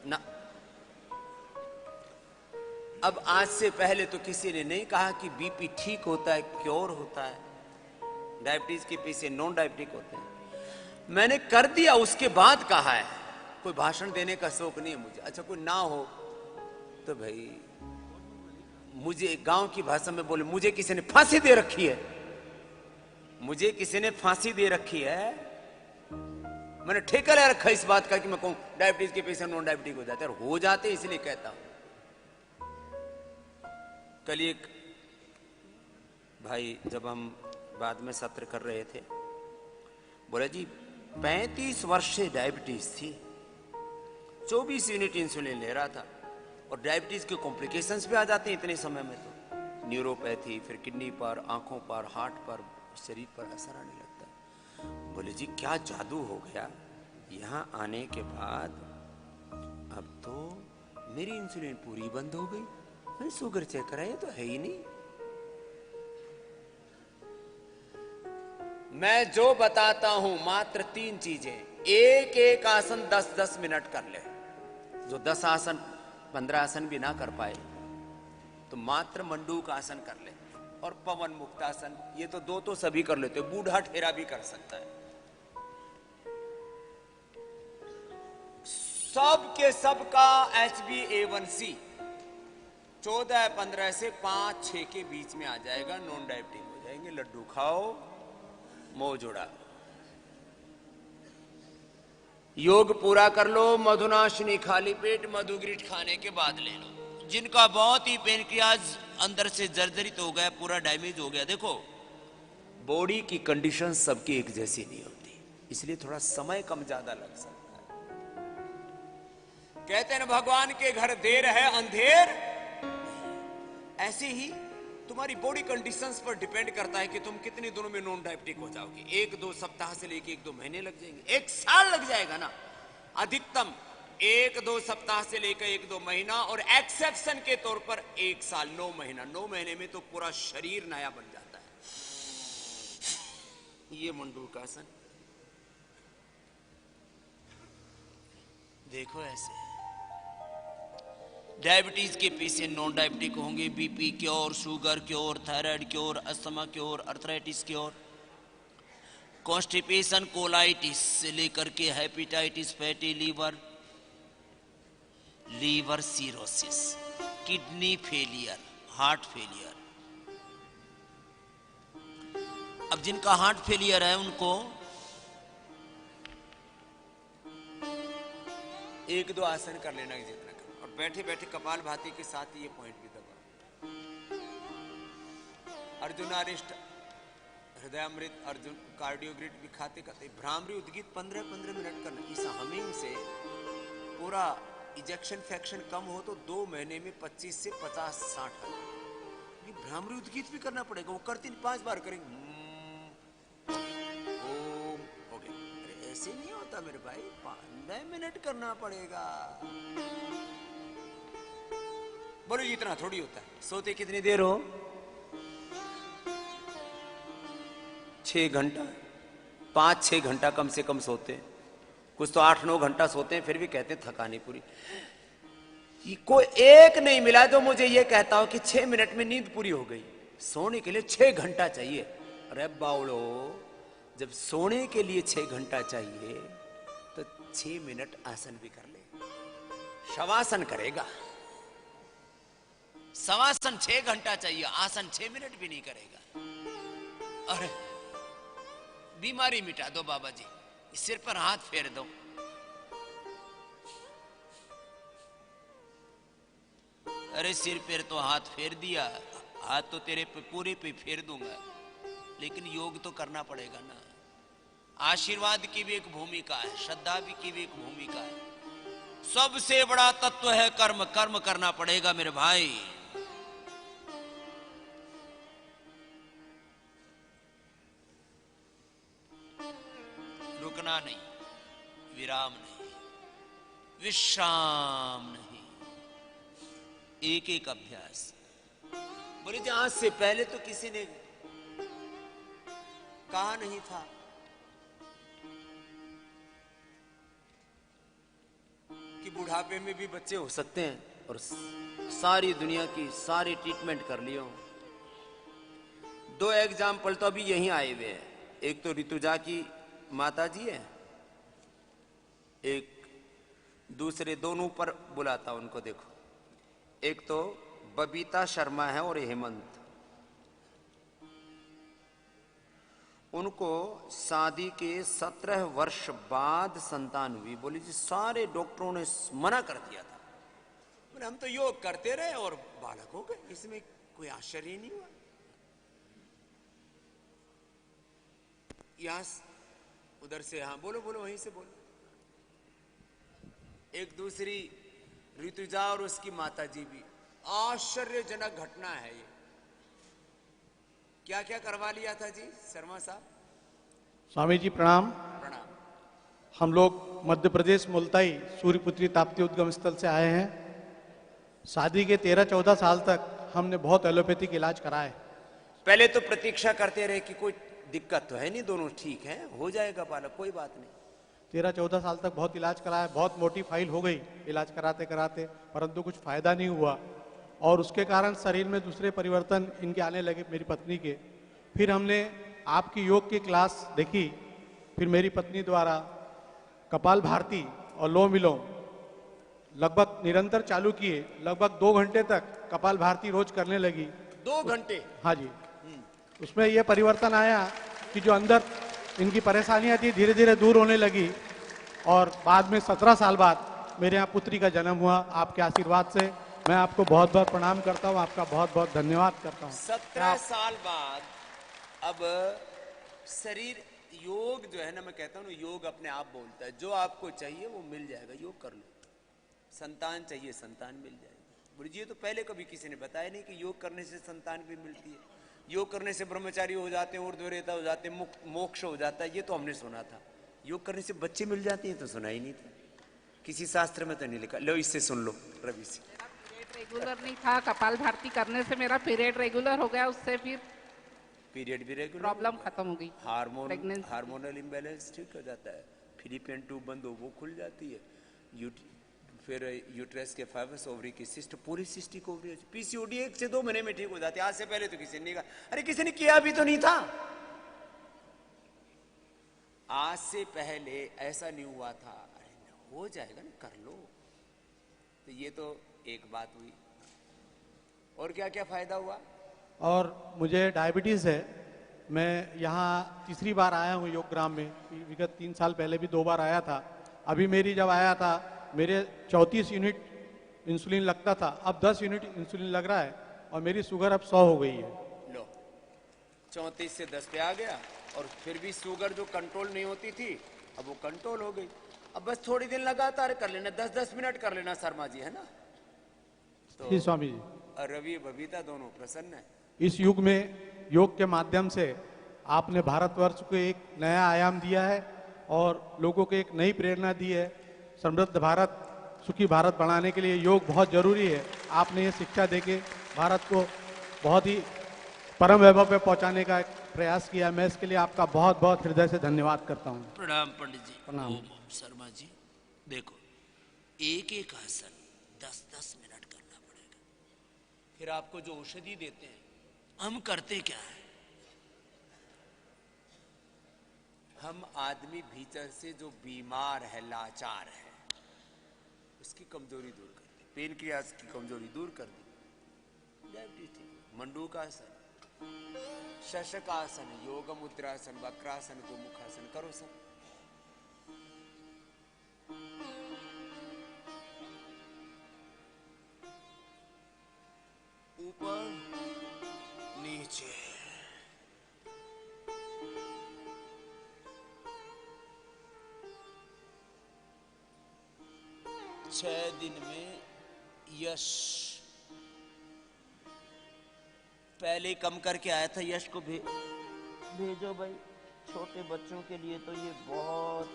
ना। अब आज से पहले तो किसी ने नहीं कहा कि बीपी ठीक होता है, क्योर होता है, डायबिटीज के पीछे नॉन डायबिटिक होते हैं। मैंने कर दिया, उसके बाद कहा है। कोई भाषण देने का शौक नहीं है मुझे। अच्छा कोई ना हो तो भाई, मुझे गांव की भाषा में बोले, मुझे किसी ने फांसी दे रखी है, मुझे किसी ने फांसी दे रखी है, मैंने ठेका ले रखा इस बात का कि मैं कहूं डायबिटीज के पेशेंट नॉन डायबिटिक हो जाते हैं, और हो जाते इसलिए कहता हूं। कल एक भाई, जब हम बाद में सत्र कर रहे थे, बोले जी 35 वर्ष से डायबिटीज थी, 24 यूनिट इंसुलिन ले रहा था, और डायबिटीज के कॉम्प्लिकेशंस भी आ जाते हैं इतने समय में, तो न्यूरोपैथी, फिर किडनी पर, आंखों पर, हार्ट पर, शरीर पर असर आने लगता है। बोले जी क्या जादू हो गया, यहाँ आने के बाद अब तो मेरी इंसुलिन पूरी बंद हो गई, मैंने शुगर चेक कराया तो है ही नहीं। मैं जो बताता हूं मात्र 3 चीजें, एक एक आसन 10-10 मिनट कर ले। जो 10 आसन 15 आसन भी ना कर पाए तो मात्र मंडूक आसन कर ले, और पवन मुक्तासन, ये तो 2 तो सभी कर लेते, बूढ़ा ठेरा भी कर सकता है। सब के सब का HbA1c 14-15 से 5-6 के बीच में आ जाएगा, नॉन डायबिटिक हो जाएंगे। लड्डू खाओ, मोह जोड़ा, योग पूरा कर लो, मधुनाशिनी खाली पेट मधुग्रिट खाने के बाद ले लो। जिनका बहुत ही पेनक्रियाज अंदर से जर्जरित हो गया, पूरा डैमेज हो गया, देखो बॉडी की कंडीशन सबकी एक जैसी नहीं होती, इसलिए थोड़ा समय कम ज्यादा लग सकता है। कहते हैं ना भगवान के घर देर है अंधेर, ऐसे ही तुम्हारी बॉडी कंडीशंस पर डिपेंड करता है कि तुम कितने दिनों में नॉन डायबिटिक हो जाओगे। 1-2 सप्ताह से लेके 1-2 महीने लग जाएंगे, 1 साल लग जाएगा ना अधिकतम, 1-2 सप्ताह से लेकर 1-2 महीना, और एक्सेप्शन के तौर पर 1 साल 9 महीना। 9 महीने में तो पूरा शरीर नया बन जाता है। ये मंडूकासन देखो, ऐसे डायबिटीज के पेशेंट नॉन डायबिटिक होंगे, BP cure, sugar cure, thyroid cure, asthma cure, arthritis cure, constipation, colitis से लेकर के hepatitis, fatty liver, liver cirrhosis, kidney failure, heart failure. अब जिनका हार्ट फेलियर है उनको 1-2 आसन कर लेना जितना, और बैठे बैठे कपाल भाती के साथ ये पॉइंट भी दबा। अर्जुनारिष्ट, हृदयामृत, अर्जुन कार्डियोग्रिड भी खाते खाते भ्रामरी उद्गीत 15-15 मिनट करना। इस हमिंग से पूरा इजेक्शन फ्रैक्शन कम हो तो 2 महीने में 25 से 50-60 आ जाए। भ्रामरी उद्गीत भी करना पड़ेगा, वो करती 5 बार करेंगे, ओम हो गया। अरे ऐसे नहीं होता मेरे भाई, 15 मिनट करना पड़ेगा। बोलो इतना थोड़ी होता है। सोते कितनी देर हो? 6 घंटा, 5-6 घंटा कम से कम सोते हैं। कुछ तो 8-9 घंटा सोते हैं, फिर भी कहते हैं थकानी पूरी। कोई एक नहीं मिला जो मुझे ये कहता हो कि 6 मिनट में नींद पूरी हो गई। सोने के लिए 6 घंटा चाहिए। अरे बावड़ो, जब सोने के लिए 6 घंटा चाहिए तो 6 मिनट आसन भी कर ले। शवासन करेगा, शवासन 6 घंटा चाहिए, आसन 6 मिनट भी नहीं करेगा। अरे बीमारी मिटा दो बाबा जी, सिर पर हाथ फेर दो। अरे सिर पर तो हाथ फेर दिया, हाथ तो तेरे पे पूरे पे फेर दूंगा, लेकिन योग तो करना पड़ेगा ना। आशीर्वाद की भी एक भूमिका है, श्रद्धा की भी एक भूमिका है। सबसे बड़ा तत्व है कर्म, कर्म करना पड़ेगा मेरे भाई। रुकना नहीं, विराम नहीं, विश्राम नहीं, एक एक अभ्यास। बोले जी आज से पहले तो किसी ने कहा नहीं था कि कि बुढ़ापे में भी बच्चे हो सकते हैं, और सारी दुनिया की सारी ट्रीटमेंट कर लियो। 2 एग्जाम्पल तो अभी यहीं आए हुए हैं। एक तो ऋतुजा की माता जी है, एक दूसरे दोनों पर बुलाता उनको, देखो। एक तो बबीता शर्मा है और हेमंत। उनको शादी के 17 वर्ष बाद संतान हुई। बोली जी सारे डॉक्टरों ने मना कर दिया था, बोले हम तो योग करते रहे और बालक हो गए, इसमें कोई आश्चर्य नहीं हुआ। यहां उधर से, हाँ बोलो बोलो, वहीं से बोलो। एक दूसरी ऋतुजा और उसकी माता जी भी, आश्चर्यजनक घटना है ये। क्या क्या करवा लिया था जी शर्मा साहब? स्वामी जी प्रणाम। प्रणाम। हम लोग मध्य प्रदेश मुल्ताई सूर्यपुत्री ताप्ती उद्गम स्थल से आए हैं। शादी के 13-14 साल तक हमने बहुत एलोपैथिक इलाज कराए। पहले तो प्रतीक्षा करते रहे कि कोई दिक्कत तो है नहीं, दोनों ठीक है, हो जाएगा बालक, कोई बात नहीं। 13-14 साल तक बहुत इलाज कराया, बहुत मोटी फाइल हो गई इलाज कराते कराते, परंतु कुछ फायदा नहीं हुआ और उसके कारण शरीर में दूसरे परिवर्तन इनके आने लगे, मेरी पत्नी के। फिर हमने आपकी योग की क्लास देखी, फिर मेरी पत्नी द्वारा कपाल भारती और लोम विलोम लगभग निरंतर चालू किए। लगभग 2 घंटे तक कपाल भारती रोज करने लगी। 2 घंटे? हाँ जी। उसमें यह परिवर्तन आया कि जो अंदर इनकी परेशानियां थी धीरे धीरे दूर होने लगी और बाद में 17 साल बाद मेरे यहाँ पुत्री का जन्म हुआ। आपके आशीर्वाद से मैं आपको बहुत बहुत प्रणाम करता हूँ, आपका बहुत बहुत धन्यवाद करता हूँ। 17 साल बाद अब शरीर, योग जो है ना, मैं कहता हूँ योग अपने आप बोलता है, जो आपको चाहिए वो मिल जाएगा, योग कर लो। संतान चाहिए, संतान मिल जाएगी। बोले जी ये तो पहले कभी किसी ने बताया नहीं कि योग करने से संतान भी मिलती है, योग करने से ब्रह्मचारी हो जाते हैं, ऊर्ध्वरेता हो जाते हैं, मोक्ष हो जाता है, ये तो हमने सुना था। योग करने से बच्चे मिल जाते हैं तो सुना ही नहीं था, किसी शास्त्र में तो नहीं लिखा। लो इससे सुन लो रवि से। पीरियड रेगुलर नहीं था, कपाल भारती करने से मेरा पीरियड रेगुलर हो गया, उससे फिर पीरियड भी रेगुलर, प्रॉब्लम खत्म हो गई। हार्मोनल इम्बैलेंस ठीक हो जाता है, फिलिपियन ट्यूब बंद हो वो खुल जाती है, फिर यूट्रस के फाइबर्स, ओवरी की सिस्ट, पॉलीसिस्टिक ओवरी, पीसीओडी 1 से 2 महीने में ठीक हो जाती है। आज से पहले तो किसी ने नहीं कहा, अरे किसी ने किया भी तो नहीं था। आज से पहले ऐसा नहीं हुआ था, अरे हो जाएगा ना, कर लो। तो ये तो एक बात हुई, और क्या क्या फायदा हुआ? और मुझे डायबिटीज़ है। मैं यहाँ तीसरी बार आया हूँ योगग्राम में। विगत 3 साल पहले भी 2 बार आया था। अभी मेरी जब आया था मेरे 34 यूनिट इंसुलिन लगता था, अब 10 यूनिट इंसुलिन लग रहा है और मेरी शुगर अब 100 हो गई है। लो 34 से 10 पे आ गया, और फिर भी शुगर जो कंट्रोल नहीं होती थी अब वो कंट्रोल हो गई। अब बस थोड़ी दिन लगातार कर लेना, 10-10 मिनट कर लेना शर्मा जी, है ना? तो जी स्वामी जी। रवि बबीता दोनों प्रसन्न है। इस युग में योग के माध्यम से आपने भारतवर्ष को एक नया आयाम दिया है और लोगों को एक नई प्रेरणा दी है। समृद्ध भारत, सुखी भारत बनाने के लिए योग बहुत जरूरी है। आपने ये शिक्षा देके भारत को बहुत ही परम वैभव पे पहुंचाने का प्रयास किया। मैं इसके लिए आपका बहुत बहुत हृदय से धन्यवाद करता हूँ। प्रणाम पंडित जी। प्रणाम। ओम शर्मा जी, देखो एक एक आसन 10-10 मिनट करना पड़ेगा। फिर आपको जो औषधि देते हैं, हम करते क्या है, हम आदमी भीतर से जो बीमार है, लाचार है, उसकी कमजोरी दूर कर दी, पेनक्रियास की कमजोरी दूर कर दी, डायबिटीज। मंडूकासन, शशकासन, योग मुद्रासन, वक्रासन, गोमुखासन करो सब। ऊपर नीचे, छह दिन में यश। पहले कम करके आया था, यश को भेजो भाई। छोटे बच्चों के लिए तो ये बहुत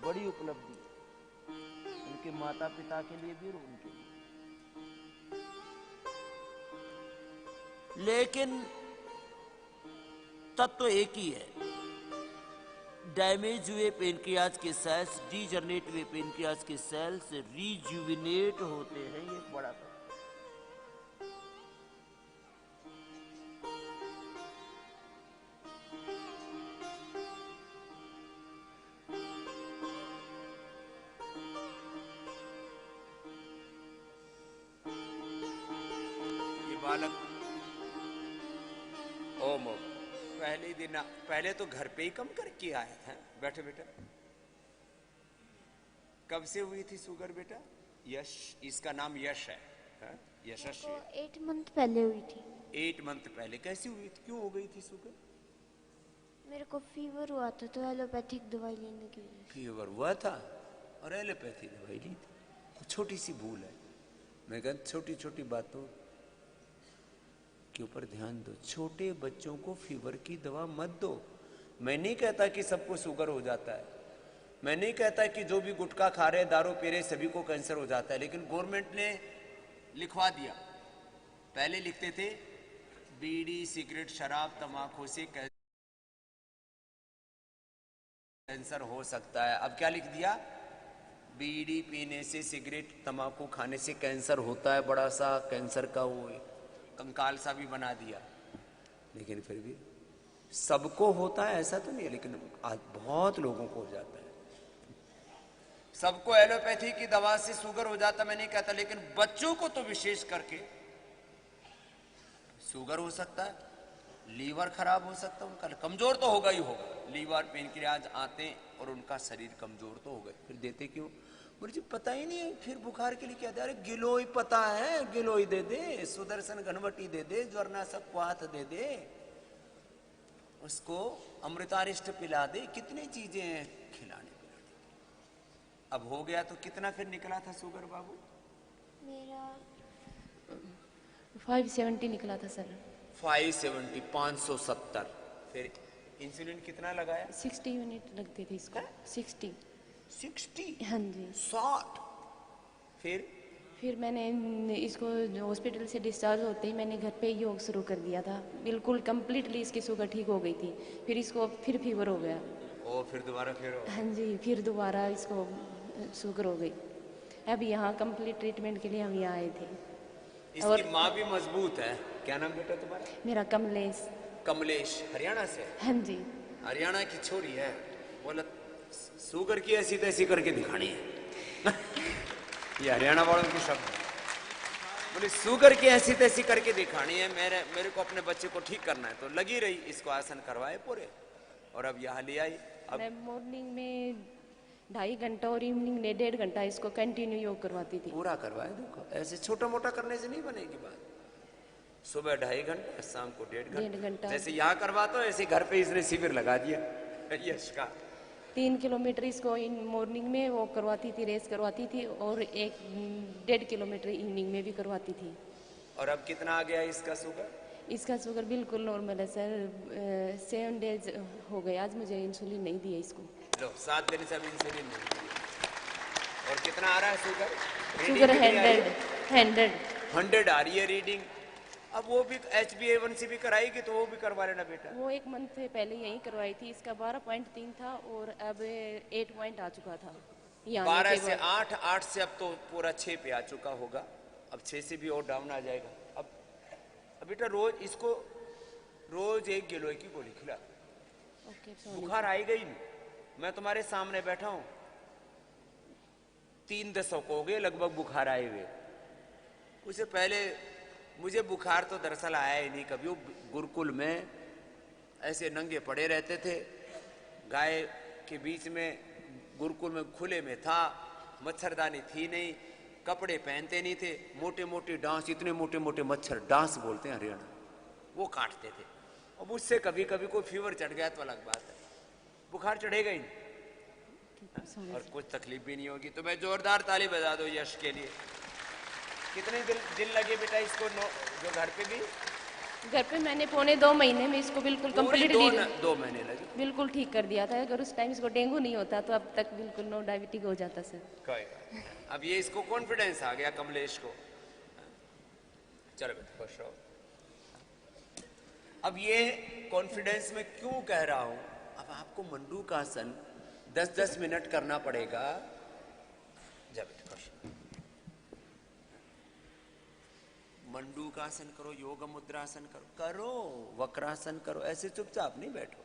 बड़ी उपलब्धि है, उनके माता पिता के लिए भी और उनके लिए। लेकिन तत्व तो एक ही है, डैमेज हुए पेनक्रियाज के सेल्स डीजनरेट हुए पेनक्रियाज के सेल्स रिजुविनेट होते हैं। ये बड़ा सा ये बालक ओम ओम पहले दिन पहले तो घर पे ही कम करके आया था। बैठे बेटा, कब से हुई थी शुगर बेटा? यश, इसका नाम यश है, यशस्वी। 8 मंथ पहले हुई थी। 8 मंथ पहले कैसी हुई थी? क्यों हो गई थी शुगर? मेरे को फीवर हुआ था तो एलोपैथिक दवाई लेने की वजह से। फीवर हुआ था और एलोपैथी दवाई ली थी। तो छोटी सी भूल है। मैं कहता छोटी छोटी बातों के ऊपर ध्यान दो। छोटे बच्चों को फीवर की दवा मत दो। मैं नहीं कहता कि सबको शुगर हो जाता है, मैं नहीं कहता कि जो भी गुटखा खा रहे दारू पी रहे सभी को कैंसर हो जाता है, लेकिन गवर्नमेंट ने लिखवा दिया। पहले लिखते थे बीड़ी सिगरेट शराब तंबाकू से कैंसर हो सकता है। अब क्या लिख दिया? बीड़ी पीने से सिगरेट तंबाकू खाने से कैंसर होता है। बड़ा सा कैंसर का वो कंकाल सा भी बना दिया। लेकिन फिर भी सबको होता है ऐसा तो नहीं है, लेकिन आज बहुत लोगों को हो जाता है। सबको एलोपैथी की दवा से शुगर हो जाता मैं नहीं कहता, लेकिन बच्चों को तो विशेष करके शुगर हो सकता है, लीवर खराब हो सकता है, उनका कमजोर तो होगा ही होगा। लीवर पेनक्रियाज आते हैं और उनका शरीर कमजोर तो होगा। फिर देते क्यों? मुझे पता ही नहीं है। फिर बुखार के लिए क्या दे? अरे गिलोय पता है, गिलोय दे दे, सुदर्शन घनवटी दे दे, ज्वरनाशक क्वाथ दे दे, उसको अमृतारिष्ट पिला दे, कितनी चीजें हैं खिलाने पिलाने। अब हो गया तो कितना फिर निकला था शुगर बाबू? मेरा 570 निकला था सर। 570 570। फिर इंसुलिन कितना लगाया? 60 यूनिट लगती थी इसको। 60 60 हाँ जी। 60। फिर मैंने इसको हॉस्पिटल से डिस्चार्ज होते ही मैंने घर पे योग शुरू कर दिया था। बिल्कुल कंप्लीटली इसकी शुगर ठीक हो गई थी। फिर इसको फिर फीवर हो गया। ओ फिर दोबारा फिर हो। हाँ जी, फिर दोबारा इसको शुगर हो गई। अब यहाँ कंप्लीट ट्रीटमेंट के लिए हम यहाँ आए थे। इसकी माँ भी मजबूत है। क्या नाम बेटा तुम्हारा? मेरा कमलेश। कमलेश, हरियाणा से? हाँ जी। हरियाणा की छोरी है। बोला शुगर की ऐसी तैसी करके दिखानी है। ये हरियाणा वालों की शब्द है। बोले शुगर की ऐसी तैसी करके दिखानी है। मेरे को अपने बच्चे को ठीक करना है। तो लगी रही, इसको आसन करवाए पूरे और अब यहाँ ले आई। अब मैं मॉर्निंग में 2.5 घंटा और इवनिंग में 1.5 घंटा इसको कंटिन्यू योग करवाती थी। पूरा करवाए। देखो ऐसे छोटा मोटा करने से नहीं बनेगी बात। सुबह 2.5 घंटा, शाम को 1.5 घंटा। जैसे यहाँ करवाता हूँ ऐसे घर पे इसने शिविर लगा दिया यश का। 3 किलोमीटर इसको इन मॉर्निंग में वो करवाती थी, रेस करवाती थी, और 1.5 किलोमीटर इवनिंग में भी करवाती थी। और अब कितना आ गया इसका शुगर? इसका शुगर बिल्कुल नॉर्मल है सर। 7 डेज हो गए आज मुझे इंसुलिन नहीं दिया इसको। लो 7 दिन से अब इंसुलिन नहीं दिया। और कितना आ रहा है शुगर? शुगर 100 आ रही है रीडिंग। अब वो भी HbA1c भी कराएगी तो वो भी करवा लेना बेटा। वो 1 मंथ से पहले यही करवाई थी। इसका 12.3 था और अब 8 पॉइंट आ चुका था। 12 से 8, 8 से अब तो पूरा 6 पे आ चुका होगा। अब 6 से भी और डाउन आ जाएगा। अब बेटा रोज इसको रोज 1 गिलोय की गोली खिला। बुखार आएगा ही नहीं। मैं तुम्हारे सामने बैठा हूं, 3 दशक हो गए लगभग बुखार आए हुए। उससे पहले मुझे बुखार तो दरअसल आया ही नहीं कभी। गुरुकुल में ऐसे नंगे पड़े रहते थे, गाय के बीच में, गुरुकुल में खुले में था, मच्छरदानी थी नहीं, कपड़े पहनते नहीं थे, मोटे मोटे डांस, इतने मोटे मोटे मच्छर, डांस बोलते हैं हरियाणा, वो काटते थे। अब उससे कभी कभी कोई फीवर चढ़ गया तो अलग बात है, बुखार चढ़ेगा ही नहीं और कुछ तकलीफ भी नहीं होगी। तो मैं जोरदार ताली बजा दो यश के लिए। कितने दिन लगे बेटा इसको? जो घर पे भी? घर पे मैंने 1.25 महीने में इसको बिल्कुल कंप्लीटली 2 महीने लगे। बिल्कुल ठीक कर दिया था। अगर उस टाइम इसको डेंगू नहीं होता तो अब तक बिल्कुल नो डायबिटिक हो जाता सर। अब ये इसको कॉन्फिडेंस आ गया कमलेश को। चलो बेटा खुश रहो। अब ये कॉन्फिडेंस में क्यों कह रहा हूं, अब आपको मंडूकासन 10-10 मिनट करना पड़ेगा। जा बेटा कौशिक, मंडूकासन करो, योग मुद्रासन करो, वक्रासन करो, ऐसे चुपचाप नहीं बैठो।